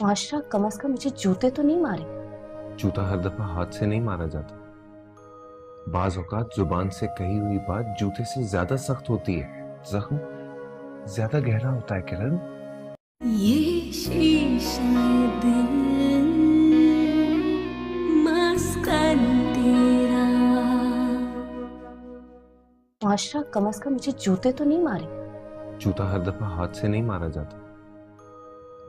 आशरा, कम अज कम मुझे जूते तो नहीं मारे। जूता हर दफा हाथ से नहीं मारा जाता। बाज औकात जुबान से कही हुई बात जूते से ज्यादा सख्त होती है, जख्म ज्यादा गहरा होता है किरण। ये शीशा दिल मस्कन तेरा। आशरा, कम अज कम मुझे जूते तो नहीं मारे। जूता हर दफा हाथ से नहीं मारा जाता।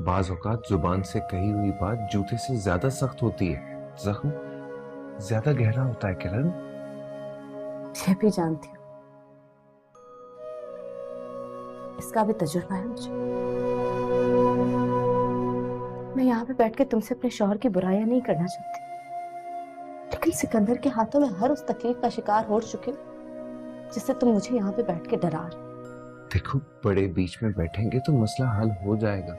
बाज औकात जुबान से कही हुई बात जूते से ज्यादा सख्त होती है, जख्म ज्यादा गहरा होता है किरण। ये भी जानती हूँ, इसका भी तजुर्बा है मुझे। मैं यहाँ पे बैठ के तुमसे अपने शौहर की बुराइयां नहीं करना चाहती, लेकिन सिकंदर के हाथों में हर उस तकलीफ का शिकार हो चुकी हूँ जिससे तुम मुझे यहाँ पे बैठ के डरा रहे। देखो, बड़े बीच में बैठेंगे तो मसला हल हो जाएगा,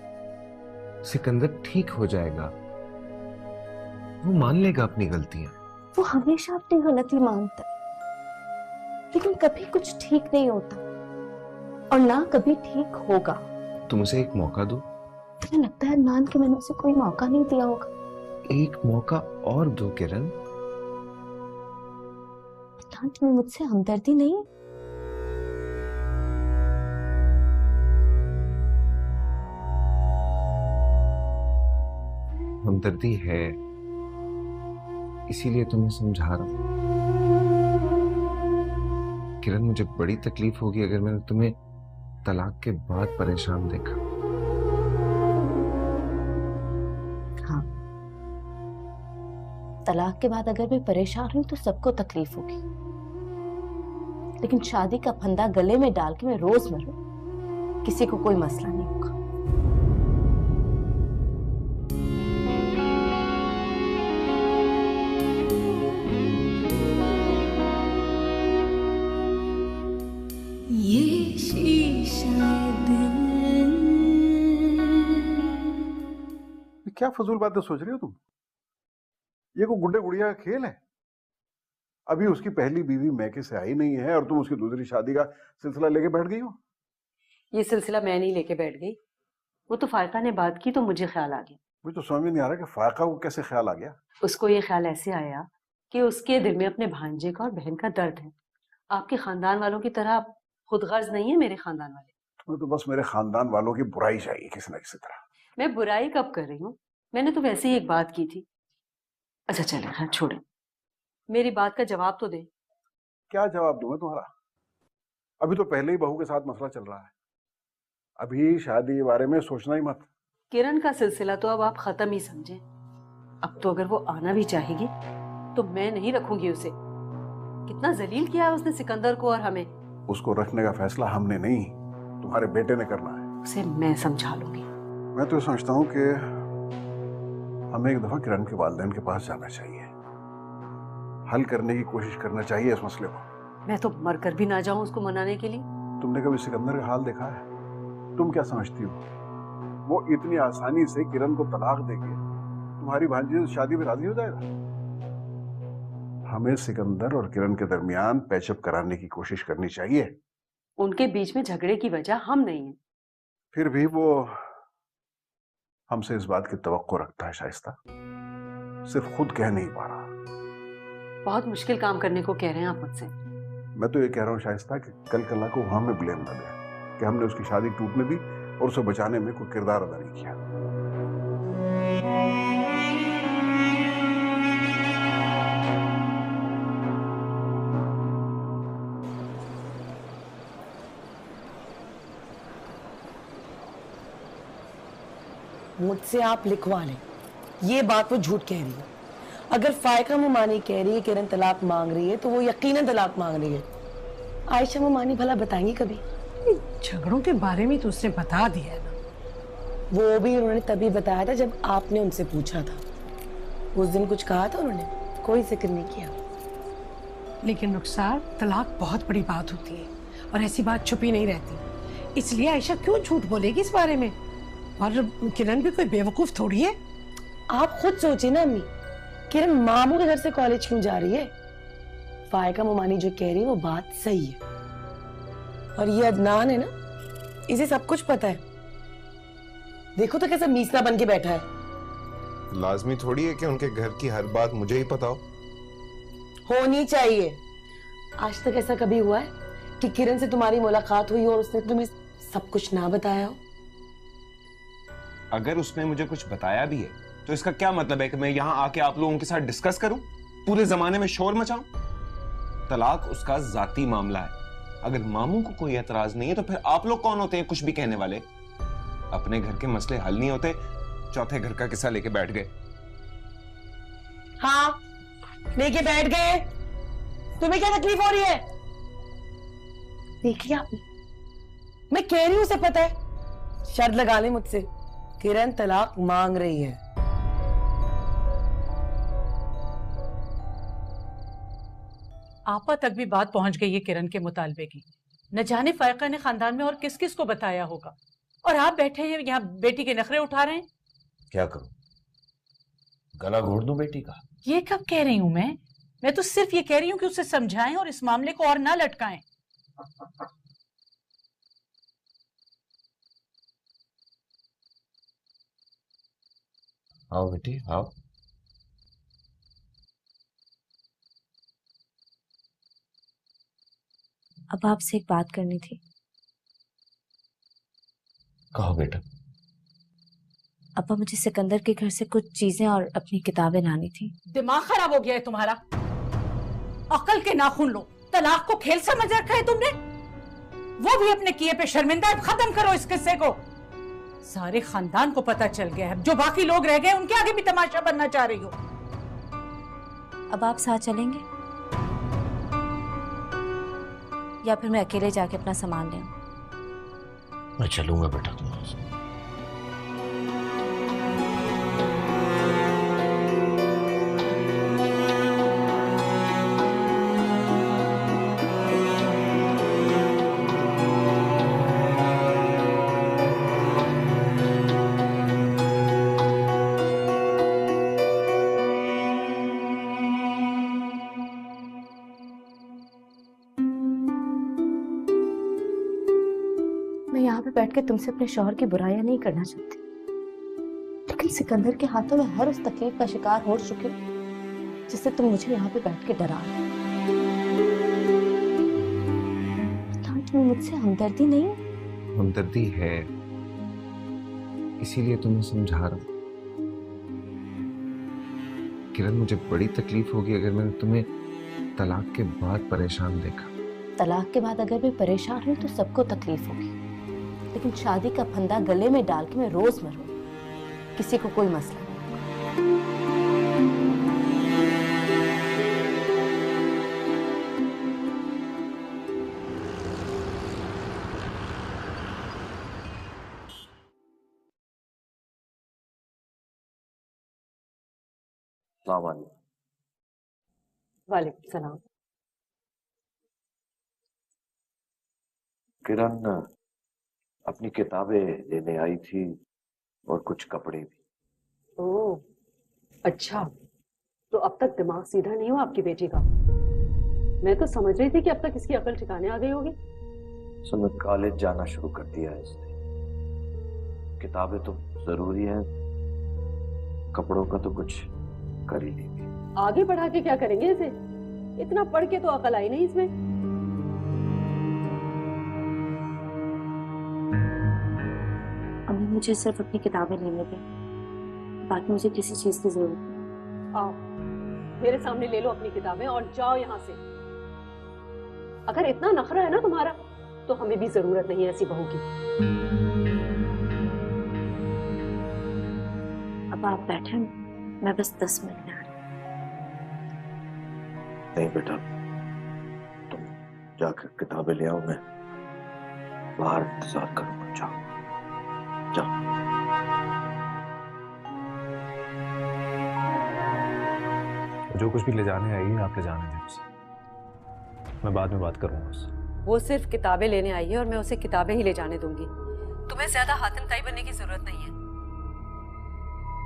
सिकंदर ठीक हो जाएगा, वो मान लेगा अपनी गलतियां। वो हमेशा अपनी गलती मानता है, लेकिन कभी कुछ ठीक नहीं होता और ना कभी ठीक होगा। तुम उसे एक मौका दो। तुम्हें लगता है अदनान कि मैंने उसे कोई मौका नहीं दिया होगा? एक मौका और दो किरण। अदनान, तुम्हें मुझसे हमदर्दी नहीं है? हमदर्दी है, इसीलिए तुम्हें समझा रहा हूं। किरण, मुझे बड़ी तकलीफ होगी अगर मैंने तुम्हें तलाक के बाद परेशान देखा। हाँ, तलाक के बाद अगर मैं परेशान हूं तो सबको तकलीफ होगी, लेकिन शादी का फंदा गले में डाल के मैं रोज मरूं, किसी को कोई मसला नहीं होगा। ये शीशा दिल। क्या फजूल बातें सोच रही हो तुम? ये कोई गुड्डे गुड़िया का खेल है? अभी उसकी पहली बीवी मैके से आई नहीं है और तुम उसकी दूसरी शादी का सिलसिला लेके बैठ गई हो। ये सिलसिला मैं नहीं लेके बैठ गई, वो तो फायका ने बात की तो मुझे ख्याल आ गया। मुझे तो समझ में नहीं आ रहा कि फायका को कैसे ख्याल आ गया। उसको ये ख्याल ऐसे आया कि उसके दिल में अपने भांजे का और बहन का दर्द है। आपके खानदान वालों की तरह खुदगर्ज नहीं है मेरे खानदान वाले। तुम्हें तो बस मेरे खानदान वालों की बुराई चाहिए किसी न किसी तरह। मैं बुराई कब कर रही हूँ? मैंने तो वैसे ही एक बात की थी। अच्छा चले, हाँ छोड़े, मेरी बात का जवाब तो दे। क्या जवाब दूं मैं तुम्हारा? अभी तो पहले ही बहू के साथ मसला चल रहा है, अभी शादी के बारे में सोचना ही मत। किरण का सिलसिला तो अब आप खत्म ही समझे। अब तो अगर वो आना भी चाहेगी तो मैं नहीं रखूंगी उसे। कितना जलील किया है उसने सिकंदर को और हमें। उसको रखने का फैसला हमने नहीं, तुम्हारे बेटे ने करना है। उसे मैं समझा लूंगी। मैं तो समझता हूँ कि हमें एक दफा किरण के वालिदैन के पास जाना चाहिए, हल करने की कोशिश करना चाहिए इस मसले को। मैं तो मरकर भी ना जाऊं उसको मनाने के लिए। तुमने कभी सिकंदर का हाल देखा है? तुम क्या समझती हो वो इतनी आसानी से किरण को तलाक देके तुम्हारी भांजी से शादी में राजी हो जाएगा? हमें सिकंदर और किरण के दरमियान पैचअप कराने की कोशिश करनी चाहिए। उनके बीच में झगड़े की वजह हम नहीं है। फिर भी वो हमसे इस बात की तवक्को रखता है शाइस्ता, सिर्फ खुद कह नहीं पा रहा। बहुत मुश्किल काम करने को कह रहे हैं आप मुझसे। मैं तो ये कह रहा हूँ शाइस्ता कि कल कल्ला को हमें ब्लेम न दें कि हमने उसकी शादी टूटने दी और उसे बचाने में कोई किरदार अदा नहीं किया। मुझसे आप लिखवा लें, ये बात वो झूठ कह रही है। अगर फायका मुमानी कह रही है किरण तलाक मांग रही है तो वो यकीनन तलाक मांग रही है। आयशा मुमानी भला बताएंगी कभी? झगड़ों के बारे में तो उसने बता दिया है ना। वो भी उन्होंने तभी बताया था जब आपने उनसे पूछा था। उस दिन कुछ कहा था उन्होंने? कोई जिक्र नहीं किया। लेकिन रुखसार, तलाक बहुत बड़ी बात होती है और ऐसी बात छुपी नहीं रहती, इसलिए आयशा क्यों झूठ बोलेगी इस बारे में? और किरण भी कोई बेवकूफ थोड़ी है। आप खुद सोचिए ना अम्मी, किरण मामू के घर से कॉलेज क्यों जा रही है? फायका मुमानी जो कह रही है वो बात सही है। और ये अदनान है ना, इसे सब कुछ पता है। देखो तो कैसा मीसना बन के बैठा है। लाजमी थोड़ी है कि उनके घर की हर बात मुझे ही पता हो। होनी चाहिए। आज तक ऐसा कभी हुआ है कि किरण से तुम्हारी मुलाकात हुई और उसने तुम्हें सब कुछ ना बताया हो? अगर उसने मुझे कुछ बताया भी है तो इसका क्या मतलब है कि मैं यहाँ आके आप लोगों के साथ डिस्कस करूं, पूरे जमाने में शोर मचाऊं? तलाक उसका जाती मामला है। अगर मामू को कोई एतराज नहीं है तो फिर आप लोग कौन होते हैं कुछ भी कहने वाले? अपने घर के मसले हल नहीं होते, चौथे घर का किस्सा लेके बैठ गए। हाँ, लेके बैठ गए। तुम्हें क्या तकलीफ हो रही है? देखिए आपने, मैं कह रही हूं उसे पता है। शर्त लगा ले मुझसे, किरण तलाक मांग रही है। आपा तक भी बात पहुंच गई है किरण के मुतालबे की। न जाने फायका ने खानदान में और किस किस को बताया होगा, और आप बैठे हैं यहाँ बेटी के नखरे उठा रहे हैं। क्या करूं, गला घोट दूं बेटी का? ये कब कह रही हूं मैं तो सिर्फ ये कह रही हूँ कि उसे समझाएं और इस मामले को और ना लटकाएं। आओ बेटी आओ। अब आपसे एक बात करनी थी। कहो बेटा। अब्बा, मुझे सिकंदर के घर से कुछ चीजें और अपनी किताबें लानी थी। दिमाग खराब हो गया है तुम्हारा? अकल के नाखून लो। तलाक को खेल समझ रखा है तुमने? वो भी अपने किए पे शर्मिंदा है। खत्म करो इस किस्से को। सारे खानदान को पता चल गया है, जो बाकी लोग रह गए उनके आगे भी तमाशा बनना चाह रही हो। अब आप साथ चलेंगे या फिर मैं अकेले जाके अपना सामान ले आऊं? मैं चलूंगा बेटा तुम्हारे साथ। मैं यहाँ पे बैठ के तुमसे अपने शौहर की बुराइयां नहीं करना चाहती, लेकिन सिकंदर के हाथों में हर उस तकलीफ का शिकार हो चुके हो जिससे तुम मुझे यहाँ पे बैठ के डरा रहे हो। तुम्हें मुझसे हमदर्दी नहीं? हमदर्दी है, इसीलिए तुम्हें समझा रहा हूं। किरण, मुझे बड़ी तकलीफ होगी अगर मैंने तुम्हें तलाक के बाद परेशान देखा। तलाक के बाद अगर मैं परेशान हूं तो सबको तकलीफ होगी, लेकिन शादी का फंदा गले में डाल के मैं रोज मरूं, किसी को कोई मसला नहीं। वालेकुम सलाम। किरण अपनी किताबें लेने आई थी और कुछ कपड़े भी। ओह, अच्छा। तो अब तक दिमाग सीधा नहीं हुआ आपकी बेटी का? मैं तो समझ रही थी कि अब तक इसकी अकल ठिकाने आ गई होगी। समय कॉलेज जाना शुरू कर दिया है इसने। किताबें तो जरूरी हैं, कपड़ों का तो कुछ कर ही लेंगे। आगे बढ़ा के क्या करेंगे इसे? इतना पढ़ के तो अकल आई नहीं इसमें। अम्मी, मुझे सिर्फ अपनी किताबें लेने दें, बाकी मुझे किसी चीज की जरूरत नहीं। आओ, मेरे सामने ले लो अपनी किताबें और जाओ यहाँ से। अगर इतना नखरा है ना तुम्हारा, तो हमें भी जरूरत नहीं है ऐसी बहू की। अब आप बैठे, मैं बस 10 मिनट में आ रही हूँ। नहीं बेटा, तुम जाकर किताबें ले आओ, मैं बाहर इंतजार करूंगा। जाओ जाओ। जो कुछ भी ले जाने आएगी आप ले जाने दें उसे, मैं बाद में बात करूंगा उससे। वो सिर्फ किताबें लेने आई है और मैं उसे किताबें ही ले जाने दूंगी। तुम्हें ज्यादा हातिम ताई बनने की जरूरत नहीं है।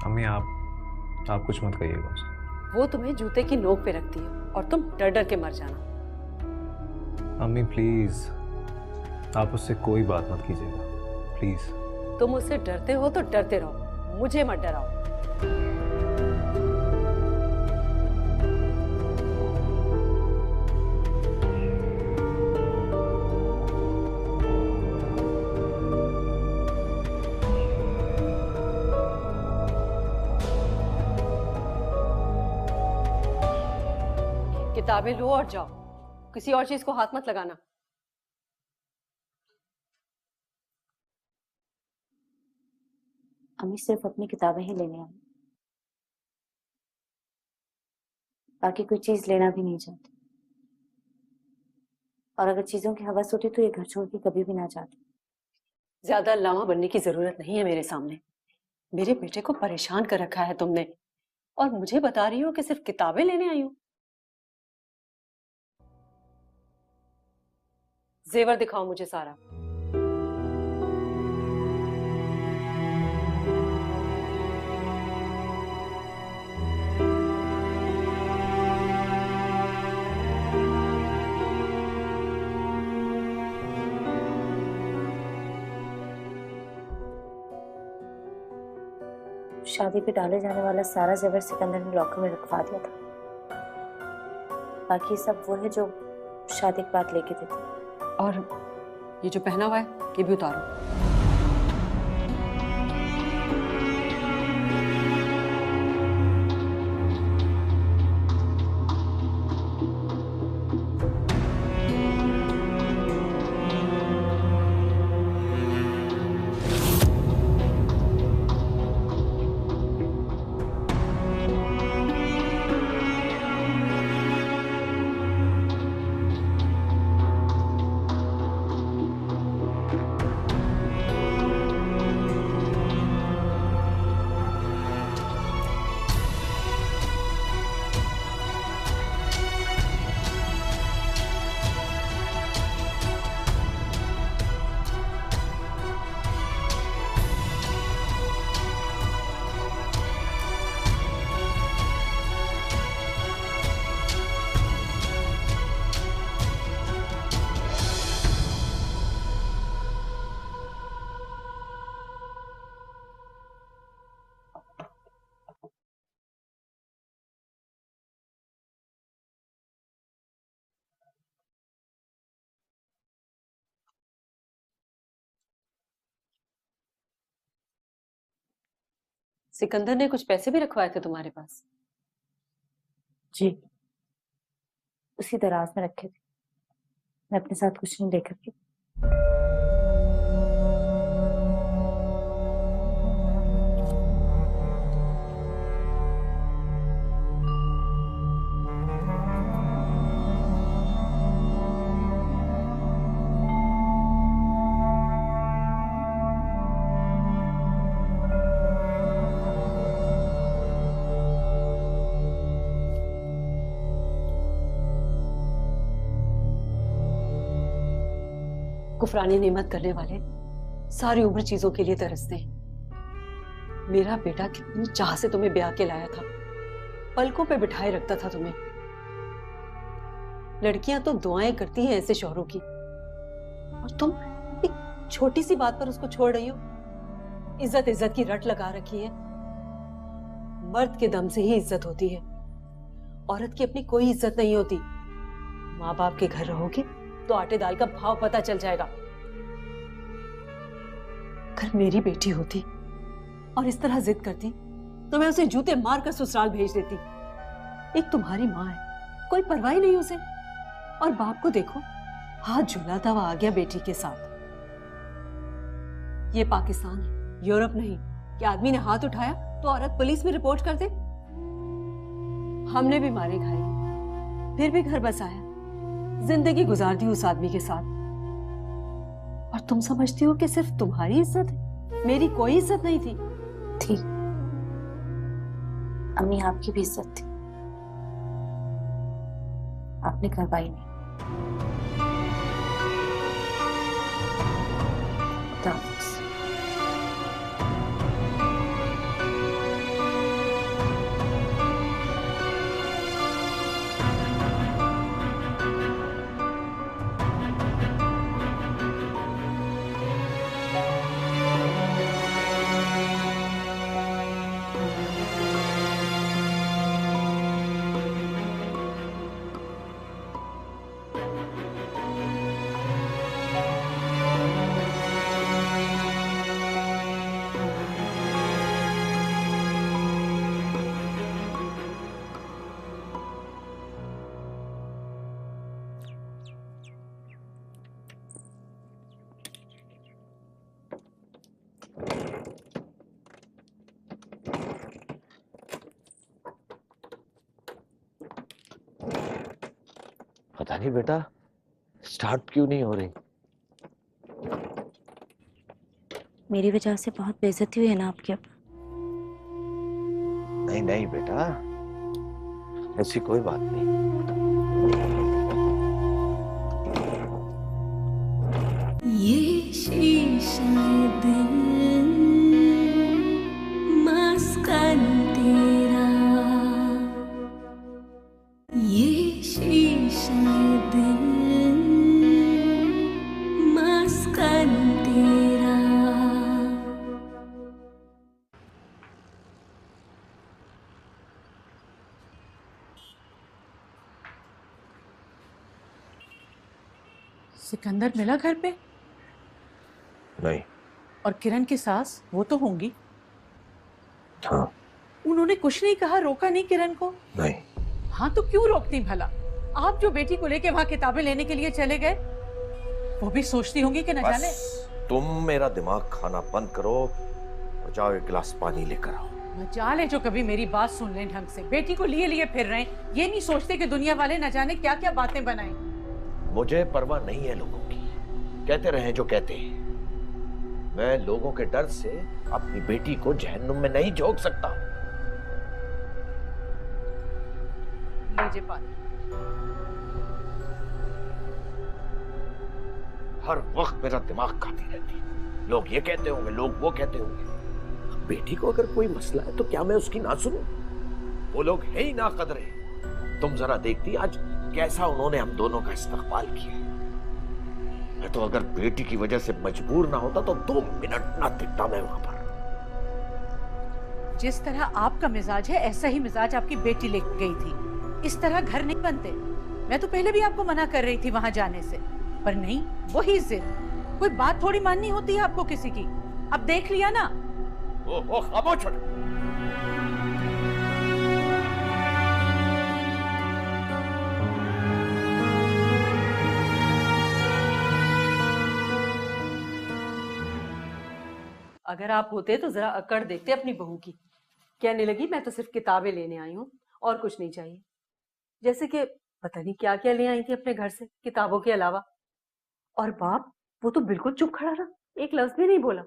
अम्मी आप कुछ मत कहिएगा उसे। वो तुम्हें जूते की नोक पे रखती है और तुम डर डर के मर जाना। अम्मी प्लीज, आप उससे कोई बात मत कीजिएगा प्लीज। तुम उससे डरते हो तो डरते रहो, मुझे मत डराओ। किताबें लो और जाओ, किसी और चीज को हाथ मत लगाना। अम्मी सिर्फ अपनी किताबें ही लेने आई, बाकी कोई चीज लेना भी नहीं चाहती। और अगर चीजों की हवस होती तो ये घर छोड़ के कभी भी ना जाती। ज्यादा लामा बनने की जरूरत नहीं है मेरे सामने। मेरे बेटे को परेशान कर रखा है तुमने, और मुझे बता रही हो कि सिर्फ किताबें लेने आई हो। जेवर दिखाओ मुझे सारा। शादी पे डाले जाने वाला सारा जेवर सिकंदर ने लॉकर में रखवा दिया था। बाकी सब वो है जो शादी के बाद लेके देते। और ये जो पहना हुआ है ये भी उतारो। सिकंदर ने कुछ पैसे भी रखवाए थे तुम्हारे पास? जी, उसी दराज में रखे थे। मैं अपने साथ कुछ नहीं लेकर गई। कुफरानी नेमत करने वाले सारी उम्र चीजों के लिए तरसते हैं। मेरा बेटा कितनी चाह से तुम्हें ब्याह के लाया था, पलकों पे बिठाए रखता था तुम्हें। लड़कियां तो दुआएं करती हैं ऐसे शौहरों की, और तुम एक छोटी सी बात पर उसको छोड़ रही हो। इज्जत इज्जत की रट लगा रखी है। मर्द के दम से ही इज्जत होती है, औरत की अपनी कोई इज्जत नहीं होती। माँ बाप के घर रहोगे तो आटे दाल का भाव पता चल जाएगा। अगर मेरी बेटी होती और इस तरह जिद करती तो मैं उसे जूते मारकर ससुराल भेज देती। एक तुम्हारी माँ है, कोई परवाह ही नहीं उसे। और बाप को देखो, हाथ झुलाता हुआ आ गया बेटी के साथ। ये पाकिस्तान है, यूरोप नहीं कि आदमी ने हाथ उठाया तो औरत पुलिस में रिपोर्ट कर दे। हमने भी मारे खाए, फिर भी घर बसाया, जिंदगी गुजार दी उस आदमी के साथ। और तुम समझती हो कि सिर्फ तुम्हारी इज्जत है, मेरी कोई इज्जत नहीं थी? थी अम्मी, आपकी भी इज्जत थी, आपने करवाई नहीं। खुदा हाफिज़। पता नहीं बेटा स्टार्ट क्यों नहीं हो रही। मेरी वजह से बहुत बेइज्जती हुई है ना आपकी? अब नहीं नहीं बेटा, ऐसी कोई बात नहीं। ये शीशा दिल मस्कन तेरा, ये शीशा दिल मस्कन तेरा। सिकंदर मिला घर पे? नहीं। और किरण की सास वो तो होंगी। हाँ। उन्होंने कुछ नहीं कहा, रोका नहीं किरण को? नहीं। हाँ तो क्यों रोकती भला? आप जो बेटी को लेके वहां किताबें लेने के लिए चले गए, वो भी सोचती होंगी कि न जाने। तुम मेरा दिमाग खाना बंद करो और जाओ एक गिलास पानी लेकर आओ। मजाल है जो कभी मेरी बात सुन लें ढंग से। बेटी को लिए लिए फिर रहे हैं, ये नहीं सोचते कि दुनिया वाले न जाने क्या क्या बातें बनाएं। मुझे परवाह नहीं है लोगों की, कहते रहे जो कहते हैं। मैं लोगों के डर से अपनी बेटी को जहन्नुम में नहीं झोंक सकता। लीजिए पानी। हर वक्त मेरा दिमाग खाती रहती है। लोग ये कहते होंगे, लोग वो कहते होंगे। बेटी को अगर कोई मसला है तो क्या मैं उसकी ना सुनूं? वो लोग है ही ना कदरे। तुम जरा देखती आज कैसा उन्होंने हम दोनों का इस्तकबाल किया। मैं तो अगर बेटी की वजह से मजबूर ना होता तो 2 मिनट ना टिकता मैं वहां पर। जिस तरह आपका मिजाज है, ऐसा ही मिजाज आपकी बेटी लेके गई थी। इस तरह घर नहीं बनते। मैं तो पहले भी आपको मना कर रही थी वहां जाने से, पर नहीं, वही जिद। कोई बात थोड़ी माननी होती है आपको किसी की। अब देख लिया ना। ओ खामोश। अगर आप होते तो जरा अकड़ देखते अपनी बहू की। कहने लगी मैं तो सिर्फ किताबें लेने आई हूँ और कुछ नहीं चाहिए। जैसे कि पता नहीं क्या क्या ले आई थी अपने घर से किताबों के अलावा। और बाप वो तो बिल्कुल चुप खड़ा रहा, एक लफ्ज भी नहीं बोला।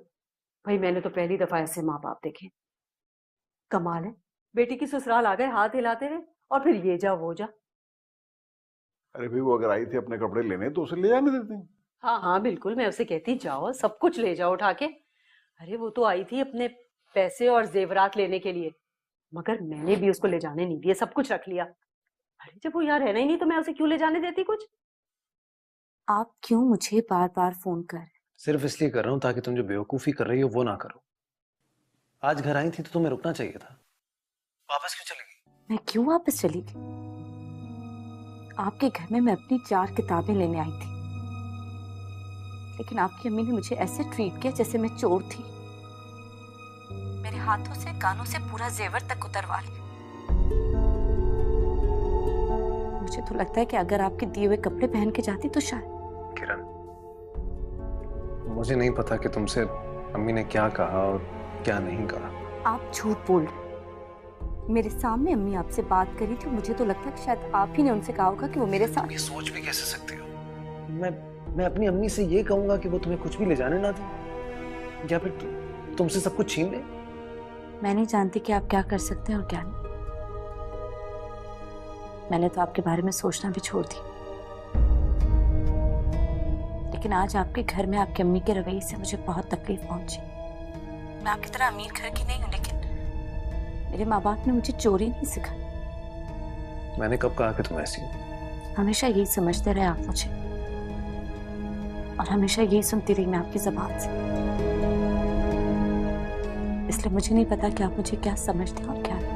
भाई मैंने तो पहली दफा ऐसे माँ बाप देखे। कमाल है, बेटी की ससुराल आ गए हाथ हिलाते हुए और फिर ये जा वो जा। अरे भाई वो अगर आई थी अपने कपड़े लेने तो उसे ले जाने देते। हाँ हाँ बिल्कुल, मैं उसे कहती जाओ सब कुछ ले जाओ उठा के। अरे वो तो आई थी अपने पैसे और जेवरात लेने के लिए, मगर मैंने भी उसको ले जाने नहीं दिया, सब कुछ रख लिया। अरे जब वो यहाँ रहना ही नहीं तो मैं उसे क्यों ले जाने देती कुछ। आप क्यों मुझे बार बार फोन कर? सिर्फ इसलिए कर रहा हूँ ताकि तुम जो बेवकूफी कर रही हो वो ना करो। आज घर आई थी तो तुम्हें रुकना चाहिए था। वापस क्यों चली गई? मैं क्यों वापस चली गई? आपके घर में मैं अपनी 4 किताबें लेने आई थी, लेकिन आपकी अम्मी ने मुझे ऐसे ट्रीट किया जैसे मैं चोर थी। मेरे हाथों से कानों से पूरा जेवर तक उतरवा लिया। मुझे तो लगता है कि अगर आपके दिए हुए कपड़े पहन के जाती तो शायद। किरण, मुझे नहीं पता कि तुमसे अम्मी ने क्या कहा और क्या नहीं कहा। आप झूठ बोल रहे। मेरे सामने अम्मी आपसे बात करी थी, मुझे तो लगता है कि शायद आप ही ने उनसे कहा होगा कि वो मेरे साथ। ये सोच भी कैसे सकते हो? मैं अपनी अम्मी से ये कहूंगा कि वो तुम्हें कुछ भी ले जाने ना दे, या फिर तुमसे सब कुछ छीन ले? मैं नहीं जानती कि आप क्या कर सकते हैं और क्या नहीं। मैंने तो आपके बारे में सोचना भी छोड़ दिया। लेकिन आज आपके घर में आपकी अम्मी के रवैये से मुझे बहुत तकलीफ पहुंची। मैं आपकी तरह अमीर घर की नहीं हूं, लेकिन मेरे माँ बाप ने मुझे चोरी नहीं सिखाई। मैंने कब कहा कि तुम ऐसी हो? हमेशा यही समझते रहे आप मुझे, और हमेशा यही सुनती रही मैं आपकी ज़बान से। इसलिए मुझे नहीं पता कि आप मुझे क्या समझते हैं और क्या नहीं।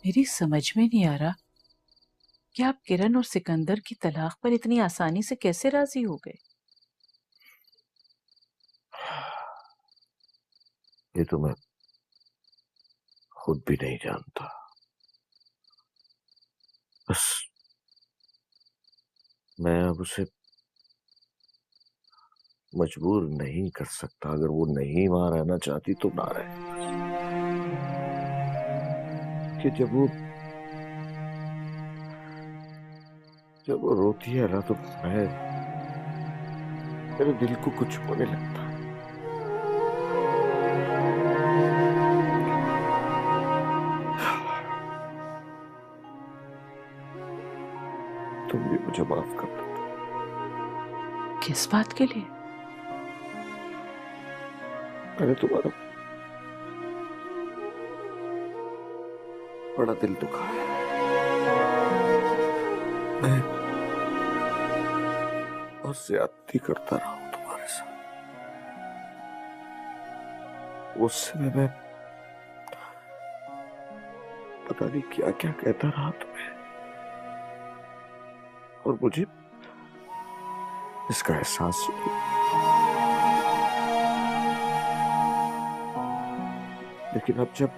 मेरी समझ में नहीं आ रहा कि आप किरण और सिकंदर की तलाक पर इतनी आसानी से कैसे राजी हो गए? ये तो मैं खुद भी नहीं जानता। बस मैं अब उसे मजबूर नहीं कर सकता। अगर वो नहीं वहां रहना चाहती तो ना रहे। कि जब वो रोती है ना तो मेरे दिल को कुछ होने लगता है। तुम भी मुझे माफ कर दो। किस बात के लिए? मैंने तुम्हारा बड़ा दिल दुखाया। मैं बहुत ज्यादती करता रहा हूं तुम्हारे साथ। उस समय मैं पता नहीं क्या क्या कहता रहा तुम्हें, और मुझे इसका एहसास हुआ। लेकिन अब जब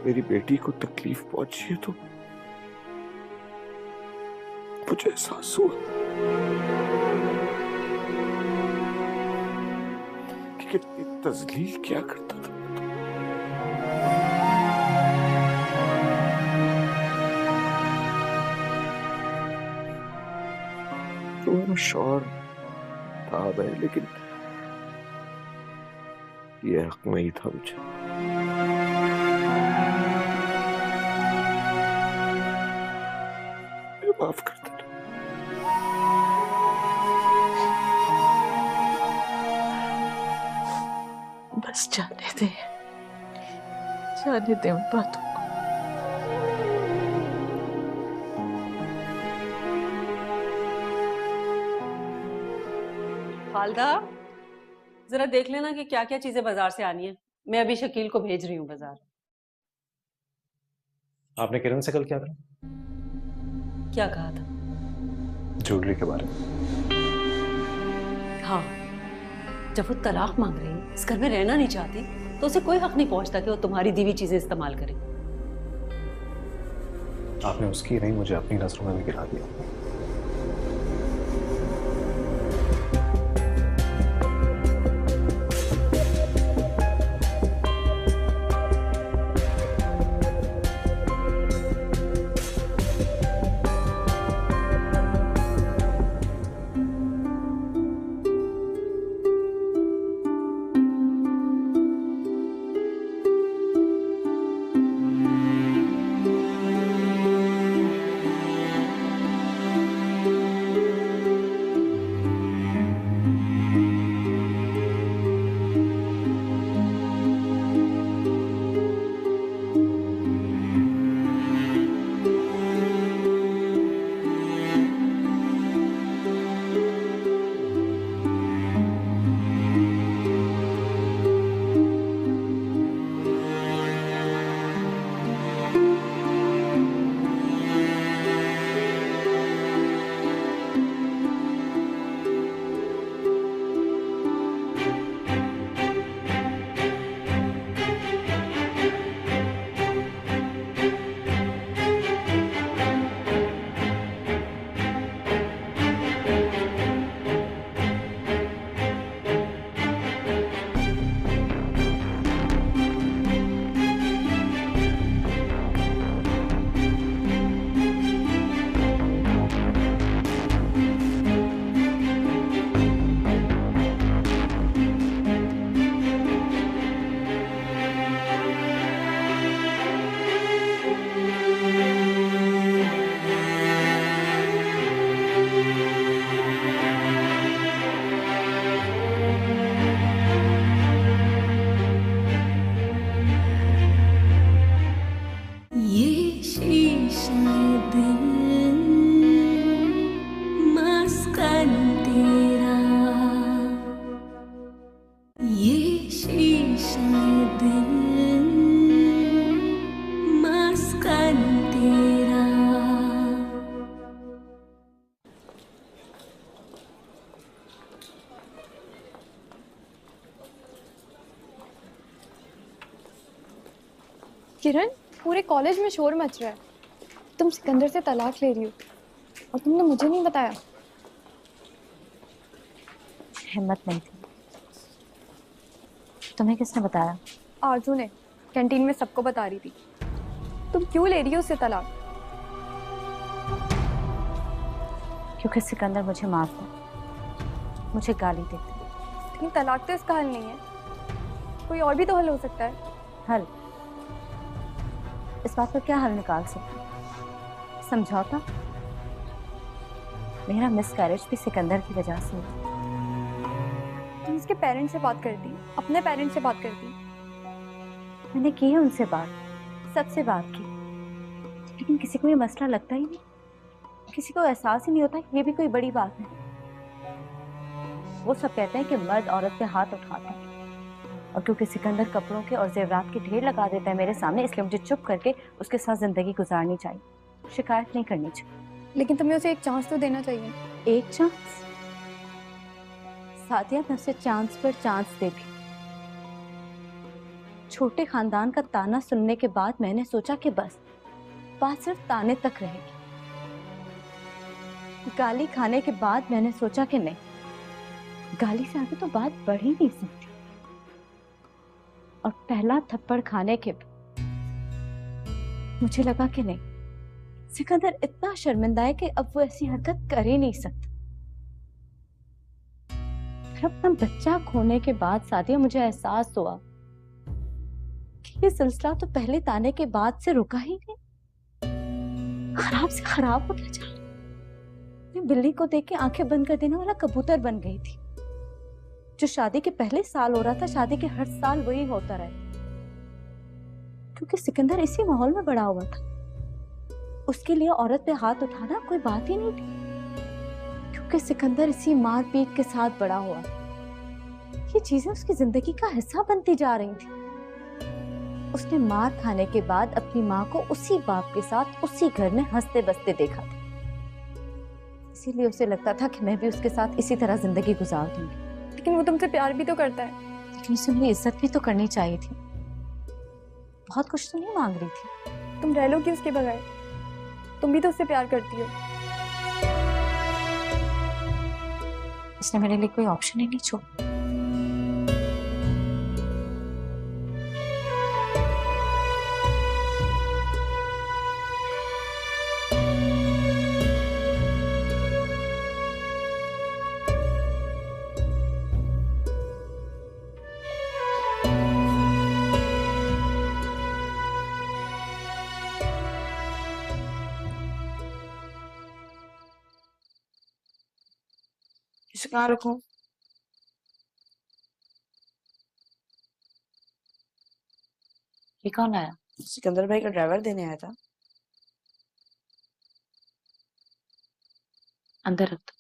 मेरी बेटी को तकलीफ पहुंची है तो मुझे एहसास हुआ कि कितनी तजलील क्या करता था। तुम्हारा शौहर था मैं, लेकिन ये हक नहीं था मुझे। माफ कर देना। बस जाने दे उन बातों को। खालदा, जरा देख लेना कि क्या क्या चीजें बाजार से आनी है। मैं अभी शकील को भेज रही हूँ बाजार। आपने किरण से कल क्या कहा? क्या कहा था? ज्वेलरी के बारे में। हाँ, जब वो तलाक मांग रही है, इस घर में रहना नहीं चाहती, तो उसे कोई हक नहीं पहुंचता कि वो तुम्हारी दी हुई चीजें इस्तेमाल करे। आपने उसकी नहीं, मुझे अपनी नजरों में भी गिरा दिया। किरण, पूरे कॉलेज में शोर मच रहा है। तुम सिकंदर से तलाक ले रही हो और तुमने मुझे नहीं बताया। हिम्मत नहीं थी। तुम्हें किसने बताया? आरजू ने कैंटीन में सबको बता रही थी। तुम क्यों ले रही हो उससे तलाक? क्योंकि सिकंदर मुझे मारता, मुझे गाली देता। लेकिन तलाक तो इसका हल नहीं है, कोई और भी तो हल हो सकता है। हल? इस बात पर क्या हल निकाल सकते? समझौता? मेरा मिसकैरेज भी सिकंदर की वजह से हुआ। तुम उसके पेरेंट्स से बात करती, अपने पेरेंट्स से बात करती। मैंने की है उनसे बात, सबसे बात की, लेकिन किसी को ये मसला लगता ही नहीं। किसी को एहसास ही नहीं होता ये भी कोई बड़ी बात है। वो सब कहते हैं कि मर्द औरत पे हाथ उठाता है, और क्योंकि सिकंदर कपड़ों के और जेवरात के ढेर लगा देता है मेरे सामने, इसलिए मुझे चुप करके उसके साथ जिंदगी गुजारनी चाहिए, शिकायत नहीं करनी चाहिए। लेकिन तुम्हें उसे एक चांस तो देना चाहिए। एक चांस? सादिया, मैं उसे चांस पर चांस देती। छोटे खानदान का ताना सुनने के बाद मैंने सोचा कि बस बात सिर्फ ताने तक रहेगी। गाली खाने के बाद मैंने सोचा कि नहीं, गाली से आगे तो बात बढ़ ही नहीं सकती। और पहला थप्पड़ खाने के बाद मुझे लगा कि नहीं, सिकंदर इतना शर्मिंदा है कि अब वो ऐसी हरकत कर ही नहीं सकता। फिर अपना बच्चा खोने के बाद सादिया मुझे एहसास हुआ कि ये सिलसिला तो पहले ताने के बाद से रुका ही नहीं, खराब से खराब होता जा रहा। मैं बिल्ली को देख के आंखें बंद कर देने वाला कबूतर बन गई थी। जो शादी के पहले साल हो रहा था, शादी के हर साल वही होता रहा, क्योंकि सिकंदर इसी माहौल में बड़ा हुआ था। उसके लिए औरत पे हाथ उठाना कोई बात ही नहीं थी, क्योंकि सिकंदर इसी मार पीट के साथ बड़ा हुआ। ये चीजें उसकी जिंदगी का हिस्सा बनती जा रही थी। उसने मार खाने के बाद अपनी माँ को उसी बाप के साथ उसी घर में हंसते बसते देखा था, इसीलिए उसे लगता था कि मैं भी उसके साथ इसी तरह जिंदगी गुजार दूंगी। लेकिन वो तुमसे प्यार भी तो करता है। लेकिन उसे मेरी इज्जत भी तो करनी चाहिए थी। बहुत कुछ तो नहीं मांग रही थी। तुम रह लो कि उसके बगैर, तुम भी तो उससे प्यार करती हो। इसने मेरे लिए कोई ऑप्शन ही नहीं छोड़ा। इसे कहाँ रखूं? ये कौन आया? सिकंदर भाई का ड्राइवर देने आया था। अंदर रख दो।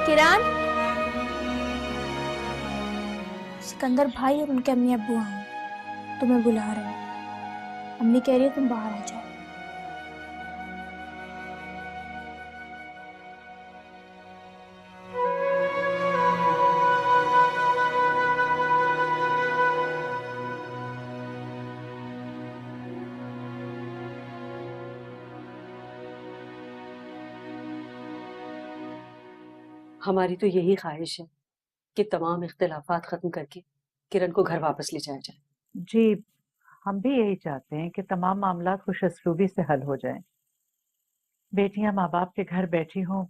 किरण, सिकंदर भाई और उनके अम्मी अब्बू आए, तुम्हें बुला रहे हैं। अम्मी कह रही है तुम बाहर आ जाओ। हमारी तो यही ख्वाहिश है कि तमाम इख्तिलाफात खत्म करके किरण को घर वापस ले जाया जाए। जी, हम भी यही चाहते हैं कि तमाम मामला खुश असलूबी से हल हो जाएं। बेटियां माँ बाप के घर बैठी हों,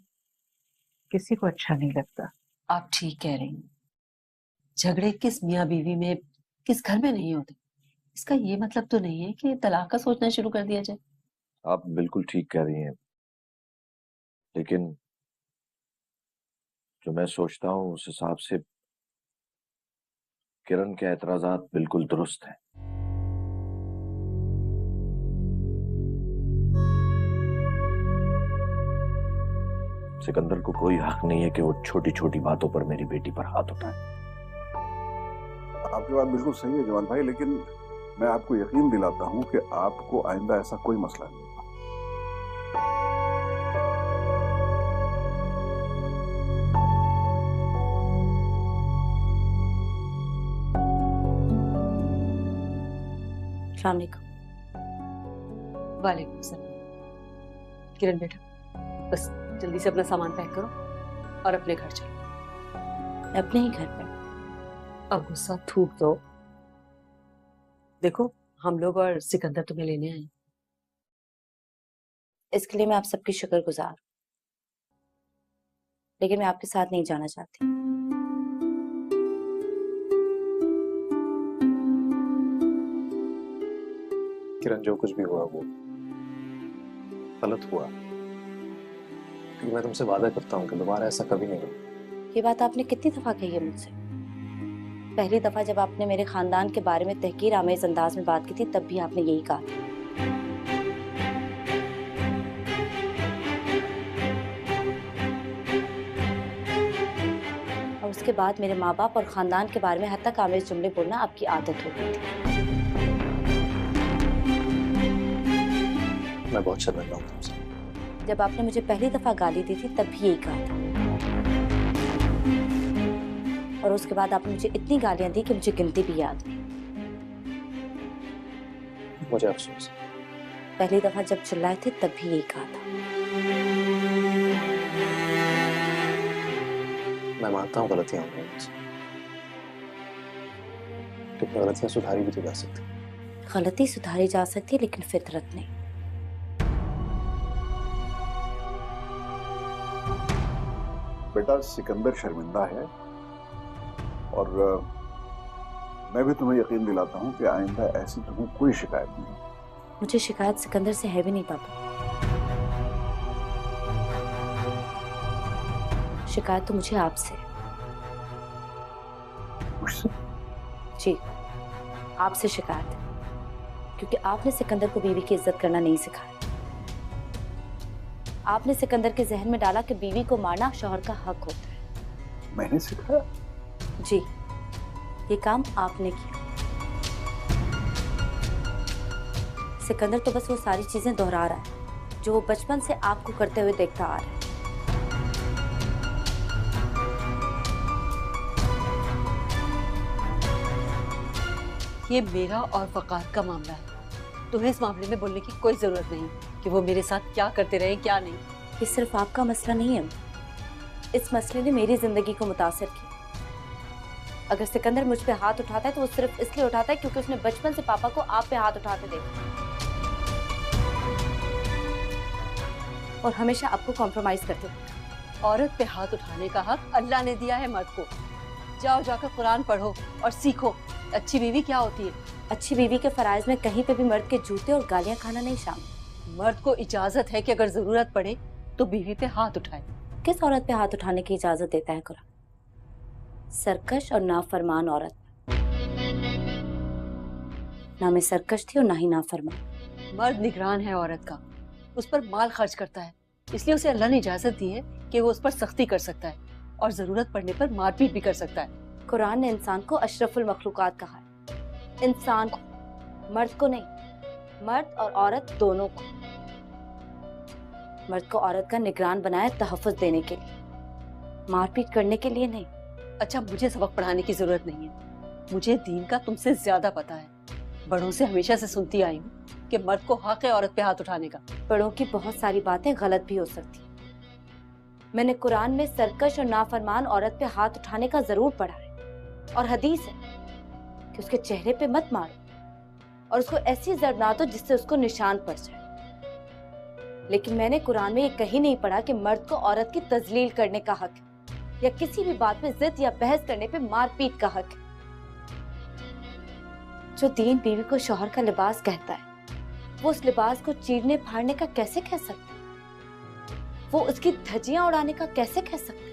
किसी को अच्छा नहीं लगता। आप ठीक कह रही हैं। झगड़े किस मियाँ बीवी में किस घर में नहीं होते, इसका ये मतलब तो नहीं है कि तलाक का सोचना शुरू कर दिया जाए। आप बिल्कुल ठीक कह रही हैं, लेकिन जो मैं सोचता हूँ उस हिसाब से किरण के एतराजात बिल्कुल दुरुस्त हैं। सिकंदर को कोई हक नहीं है कि वो छोटी छोटी बातों पर मेरी बेटी पर हाथ उठाए। आपकी बात बिल्कुल सही है जवान भाई, लेकिन मैं आपको यकीन दिलाता हूं कि आपको आइंदा ऐसा कोई मसला नहीं होगा। अस्सलाम वालेकुम। वालेकुम सलाम। किरण बेटा, बस जल्दी से अपना सामान पैक करो और अपने घर चलो। अपने ही घर पर? अब गुस्सा थूक दो। देखो, हम लोग और सिकंदर तुम्हें लेने आए। इसके लिए मैं आप सबकी शुक्रगुजार हूं, लेकिन मैं आपके साथ नहीं जाना चाहती। किरण, जो कुछ भी हुआ वो गलत हुआ, लेकिन मैं तुमसे वादा करता हूँ कि दोबारा ऐसा कभी नहीं होगा। ये बात आपने कितनी दफा कही है मुझसे? पहली दफा जब आपने मेरे खानदान के बारे में तहकीर आमेज अंदाज में बात की थी, तब भी आपने यही कहा था। और उसके बाद मेरे माँ बाप और खानदान के बारे में हद तक आमेज जुमले बोलना आपकी आदत हो गई थी। मैं बहुत शर्मिंदा हूँ तुमसे। जब आपने मुझे पहली दफा गाली दी थी, तब भी यही कहा था। और उसके बाद आपने मुझे इतनी गालियां दी कि मुझे गिनती भी याद नहीं। मुझे अफसोस है। पहली दफा जब चिल्लाए थे, तब भी यही कहा था। मैं मानता हूँ गलतियां हो गई मुझसे, लेकिन गलतियां सुधारी भी तो जा सकती। गलती सुधारी जा सकती है, लेकिन फितरत नहीं। बेटा, सिकंदर शर्मिंदा है और मैं भी तुम्हें यकीन दिलाता हूँ कि आइंदा ऐसी तुम्हें कोई शिकायत नहीं। मुझे शिकायत सिकंदर से है भी नहीं पापा। शिकायत तो मुझे आपसे। मुझसे? जी, आपसे शिकायत है, क्योंकि आपने सिकंदर को बीवी की इज्जत करना नहीं सिखाया। आपने सिकंदर के जहन में डाला कि बीवी को मारना शौहर का हक होता है। मैंने सिखाया? जी, ये काम आपने किया। सिकंदर तो बस वो सारी चीजें दोहरा रहा है जो वो बचपन से आपको करते हुए देखता आ रहा है। ये मेरा और वकार का मामला है। तुम्हें इस मामले में बोलने की कोई जरूरत नहीं कि वो मेरे साथ क्या करते रहे क्या नहीं। ये सिर्फ आपका मसला नहीं है, इस मसले ने मेरी जिंदगी को मुतासिर किया। अगर सिकंदर मुझ पे हाथ उठाता है तो वो सिर्फ इसलिए उठाता है क्योंकि उसने बचपन से पापा को आप पे हाथ उठाते देखा और हमेशा आपको कॉम्प्रोमाइज करते देखा। औरत पे हाथ उठाने का हक अल्लाह ने दिया है मर्द को। जाओ जाकर कुरान पढ़ो और सीखो अच्छी बीवी क्या होती है। अच्छी बीवी के फराइज में कहीं पे भी मर्द के जूते और गालियां खाना नहीं शामिल। मर्द को इजाजत है कि अगर जरूरत पड़े तो बीवी पे हाथ उठाए। किस औरत पे हाथ उठाने की इजाजत देता है कुरान? सरकश और नाफरमान औरत। ना मैं सरकश थी और ना ही नाफरमान। मर्द निगरान है औरत का, उस पर माल खर्च करता है, इसलिए उसे अल्लाह ने इजाजत दी है कि वो उस पर सख्ती कर सकता है और जरूरत पड़ने पर मारपीट भी कर सकता है। कुरान ने इंसान को अशरफुल मखलूकात कहा है। इंसान को, मर्द को नहीं। मर्द और औरत दोनों को। मर्द को औरत का निगरान बनाया तहफ़्फ़ुज़ देने के लिए, मारपीट करने के लिए नहीं। अच्छा, मुझे सबक पढ़ाने की जरूरत नहीं है, मुझे दीन का तुमसे ज्यादा पता है। बड़ों से हमेशा से सुनती आई हूँ कि मर्द को हक है औरत पे हाथ उठाने का। बड़ों की बहुत सारी बातें गलत भी हो सकती। मैंने कुरान में सरकश और नाफरमान औरत पे हाथ उठाने का जरूर पढ़ा है और हदीस है कि उसके चेहरे पे मत मारो और उसको ऐसी ज़रब ना दो जिससे उसको निशान पड़ जाए। लेकिन मैंने कुरान में ये कहीं नहीं पढ़ा कि मर्द को औरत की तजलील करने का हक है या किसी भी बात पे जिद या बहस करने पे मारपीट का हक है। जो दीन बीवी को शौहर का लिबास कहता है, वो उस लिबास को चीरने फाड़ने का कैसे कह सकता है? वो उसकी धज्जियां उड़ाने का कैसे कह सकता है?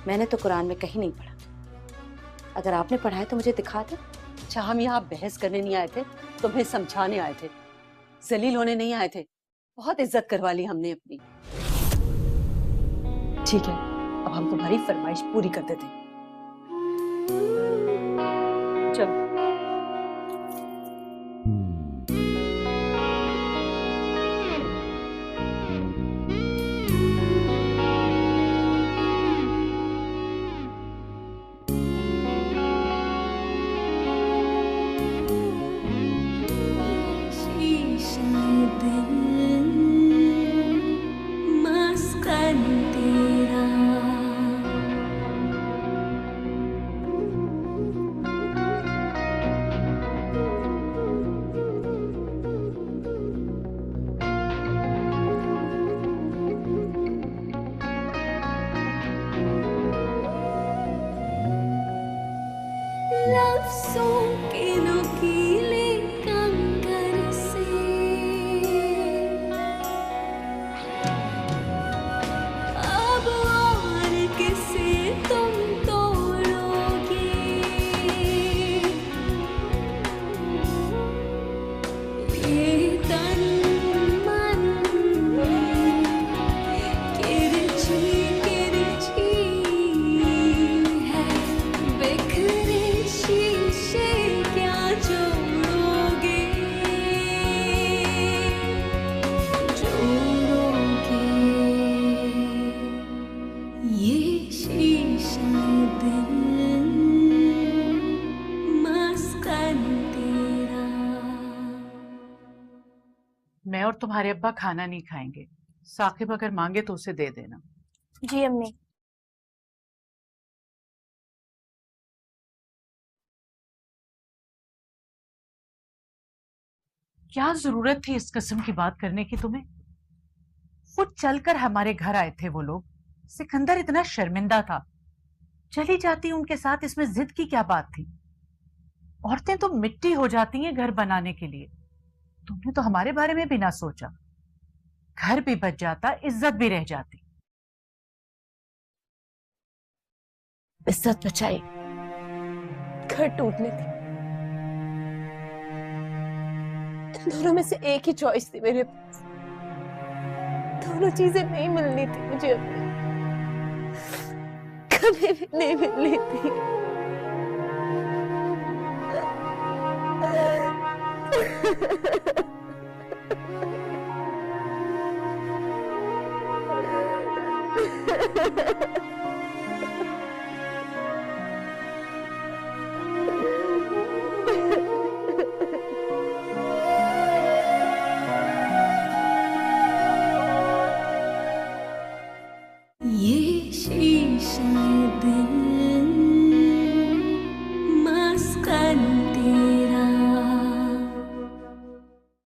मैंने तो कुरान में कहीं नहीं पढ़ा। अगर आपने पढ़ा है तो मुझे दिखा दो। अच्छा, हम यहाँ बहस करने नहीं आए थे, तुम्हें समझाने आए थे, जलील होने नहीं आए थे। बहुत इज्जत करवा ली हमने अपनी। ठीक है, अब हम तुम्हारी फरमाइश पूरी कर देते हैं। चलो। शीशा दिल मस्कन तेरा लफ्ज़ों के नुकीले कंकर से अब और किसे तुम तोड़ोगे? ये तन मन किरची किरची है, बिखरे शीशे क्या जोड़ोगे? जोड़ोगे ये शीशा दिल मस्कन तेरा। मैं और तुम्हारे अब्बा खाना नहीं खाएंगे। साकिब अगर मांगे तो उसे दे देना। जी अम्मी। क्या जरूरत थी इस किस्म की बात करने की तुम्हें? खुद चलकर हमारे घर आए थे वो लोग। सिकंदर इतना शर्मिंदा था, चली जाती उनके साथ, इसमें जिद की क्या बात थी? औरतें तो मिट्टी हो जाती हैं घर बनाने के लिए। तुमने तो हमारे बारे में भी ना सोचा। घर भी बच जाता, इज्जत भी रह जाती। इज्जत बचाई, घर टूटने थी। इन दोनों में से एक ही चॉइस थी मेरे पास। दोनों चीजें नहीं मिलनी थी मुझे अपनी, कभी भी नहीं मिलनी थी।